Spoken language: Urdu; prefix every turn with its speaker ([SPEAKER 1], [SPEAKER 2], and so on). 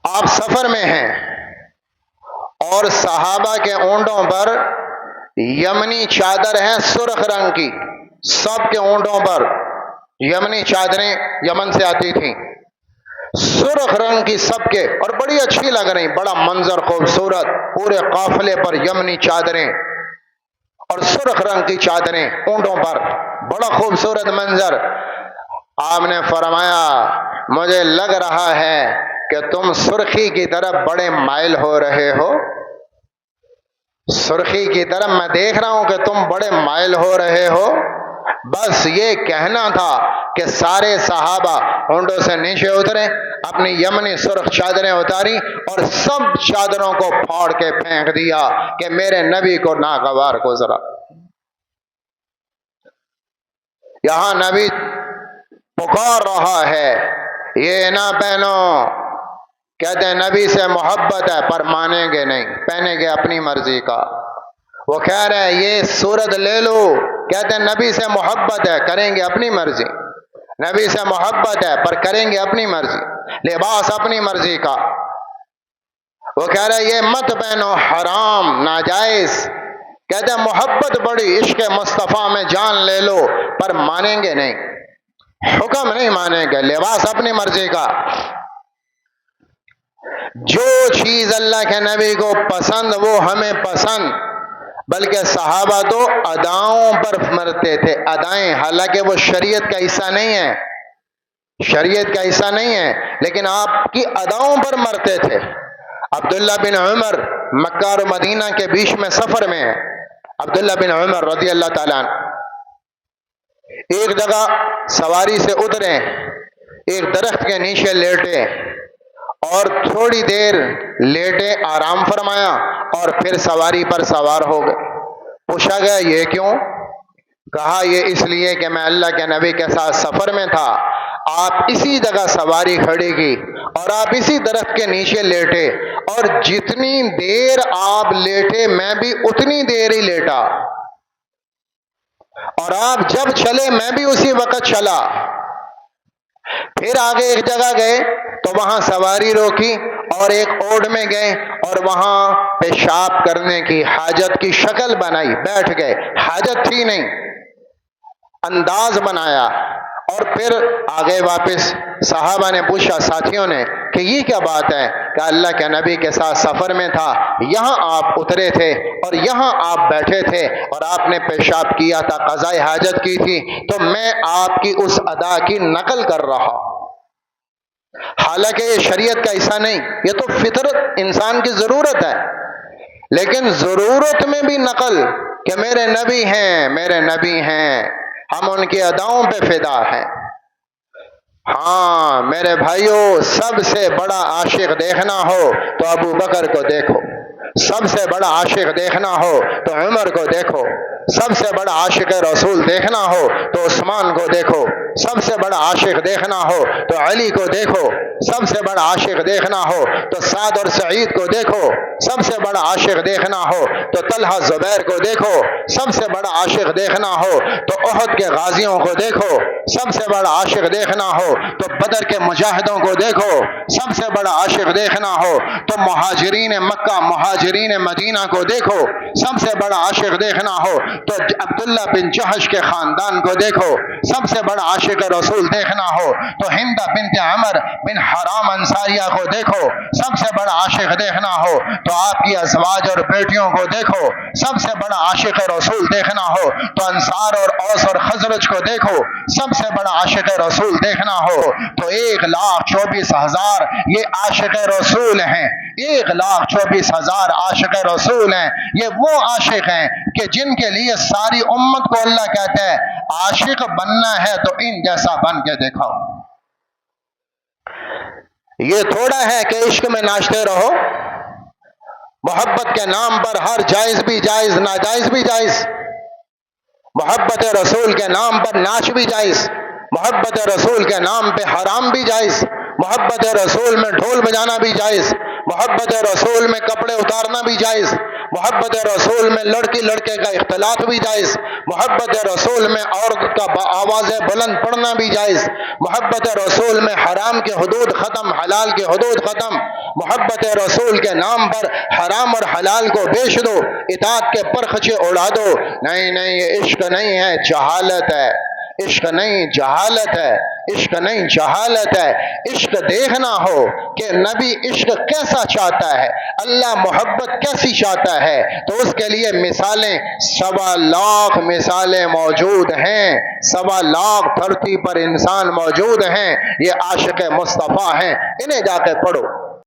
[SPEAKER 1] آپ سفر میں ہیں اور صحابہ کے اونٹوں پر یمنی چادر ہیں سرخ رنگ کی، سب کے اونٹوں پر یمنی چادریں یمن سے آتی تھیں، سرخ رنگ کی سب کے، اور بڑی اچھی لگ رہی، بڑا منظر خوبصورت، پورے قافلے پر یمنی چادریں اور سرخ رنگ کی چادریں اونٹوں پر، بڑا خوبصورت منظر۔ آپ نے فرمایا مجھے لگ رہا ہے کہ تم سرخی کی طرف بڑے مائل ہو رہے ہو، سرخی کی طرف میں دیکھ رہا ہوں کہ تم بڑے مائل ہو رہے ہو۔ بس یہ کہنا تھا کہ سارے صحابہ اونٹوں سے نیچے اترے، اپنی یمنی سرخ چادریں اتاری اور سب چادروں کو پھاڑ کے پھینک دیا کہ میرے نبی کو ناگوار گزرا۔ یہاں نبی پکار رہا ہے یہ نہ پہنو، کہتے ہیں نبی سے محبت ہے پر مانیں گے نہیں، پہنیں گے اپنی مرضی کا۔ وہ کہہ رہے ہیں یہ صورت لے لو، کہتے ہیں نبی سے محبت ہے کریں گے اپنی مرضی، نبی سے محبت ہے پر کریں گے اپنی مرضی، لباس اپنی مرضی کا۔ وہ کہہ رہے ہیں یہ مت پہنو حرام ناجائز، کہتے ہیں محبت بڑی، عشق مصطفیٰ میں جان لے لو پر مانیں گے نہیں، حکم نہیں مانیں گے، لباس اپنی مرضی کا۔ جو چیز اللہ کے نبی کو پسند وہ ہمیں پسند، بلکہ صحابہ تو اداؤں پر مرتے تھے، ادائیں، حالانکہ وہ شریعت کا حصہ نہیں ہے، شریعت کا حصہ نہیں ہے، لیکن آپ کی اداؤں پر مرتے تھے۔ عبداللہ بن عمر مکہ اور مدینہ کے بیچ میں سفر میں ہے، عبداللہ بن عمر رضی اللہ تعالیٰ عنہ ایک جگہ سواری سے اترے، ایک درخت کے نیچے لیٹے اور تھوڑی دیر لیٹے، آرام فرمایا اور پھر سواری پر سوار ہو گئے۔ پوچھا گیا یہ کیوں؟ کہا یہ اس لیے کہ میں اللہ کے نبی کے ساتھ سفر میں تھا، آپ اسی جگہ سواری کھڑی کی اور آپ اسی درخت کے نیچے لیٹے، اور جتنی دیر آپ لیٹے میں بھی اتنی دیر ہی لیٹا، اور آپ جب چلے میں بھی اسی وقت چلا۔ پھر آگے ایک جگہ گئے تو وہاں سواری روکی اور ایک اوڑ میں گئے اور وہاں پیشاب کرنے کی حاجت کی شکل بنائی، بیٹھ گئے، حاجت تھی نہیں، انداز بنایا، اور پھر آگے واپس۔ صحابہ نے پوچھا، ساتھیوں نے، کہ یہ کیا بات ہے؟ کہ اللہ کے نبی کے ساتھ سفر میں تھا، یہاں آپ اترے تھے اور یہاں آپ بیٹھے تھے اور آپ نے پیشاب کیا تھا، قضائے حاجت کی تھی، تو میں آپ کی اس ادا کی نقل کر رہا ہوں۔ حالانکہ یہ شریعت کا حصہ نہیں، یہ تو فطرت انسان کی ضرورت ہے، لیکن ضرورت میں بھی نقل کہ میرے نبی ہیں، میرے نبی ہیں، ہم ان کی اداؤں پہ فدا ہیں۔ ہاں میرے بھائیوں، سب سے بڑا عاشق دیکھنا ہو تو ابو بکر کو دیکھو، سب سے بڑا عاشق دیکھنا ہو تو عمر کو دیکھو، سب سے بڑا عاشق رسول دیکھنا ہو تو عثمان کو دیکھو، سب سے بڑا عاشق دیکھنا ہو تو علی کو دیکھو، سب سے بڑا عاشق دیکھنا ہو تو سعد اور سعید کو دیکھو، سب سے بڑا عاشق دیکھنا ہو تو طلحہ زبیر کو دیکھو، سب سے بڑا عاشق دیکھنا ہو تو احد کے غازیوں کو دیکھو، سب سے بڑا عاشق دیکھنا ہو تو بدر کے مجاہدوں کو دیکھو، سب سے بڑا عاشق دیکھنا ہو تو مہاجرین مکہ مہاجرین مدینہ کو دیکھو، سب سے بڑا عاشق دیکھنا ہو تو عبداللہ بن جحش کے خاندان کو دیکھو، سب سے بڑا عاشق رسول دیکھنا ہو تو ہندہ بنت عمر بن حرام انصاریہ کو دیکھو، سب سے بڑا عاشق دیکھنا ہو تو آپ کی ازواج اور بیٹیوں کو دیکھو، سب سے بڑا عاشق رسول دیکھنا ہو تو انصار اور اوس اور خزرج کو دیکھو، سب سے بڑا عاشق رسول دیکھنا ہو تو 1,24,000 یہ عاشق رسول ہیں، 1,24,000 عاشق رسول ہیں۔ یہ وہ عاشق ہیں کہ جن کے لیے ساری امت کو اللہ کہتا ہے عاشق بننا ہے تو ان جیسا بن کے دکھاؤ۔ یہ تھوڑا ہے کہ عشق میں ناچتے رہو، محبت کے نام پر ہر جائز بھی جائز، ناجائز بھی جائز، محبت رسول کے نام پر ناچ بھی جائز، محبت رسول کے نام پہ حرام بھی جائز، محبت رسول میں ڈھول بجانا بھی جائز، محبت رسول میں کپڑے اتارنا بھی جائز، محبت رسول میں لڑکی لڑکے کا اختلاط بھی جائز، محبت رسول میں عورت کا آوازیں بلند پڑھنا بھی جائز، محبت رسول میں حرام کے حدود ختم، حلال کے حدود ختم، محبت رسول کے نام پر حرام اور حلال کو بیچ دو، اطاعت کے پرخچے اڑا دو۔ نہیں نہیں، یہ عشق نہیں ہے، جہالت ہے۔ عشق نہیں، جہالت ہے۔ عشق نہیں، جہالت ہے۔ عشق دیکھنا ہو کہ نبی عشق کیسا چاہتا ہے، اللہ محبت کیسی چاہتا ہے، تو اس کے لیے مثالیں 1.25 مثالیں موجود ہیں۔ 1.25 دھرتی پر انسان موجود ہیں، یہ عاشق مصطفیٰ ہیں، انہیں جا کے پڑھو۔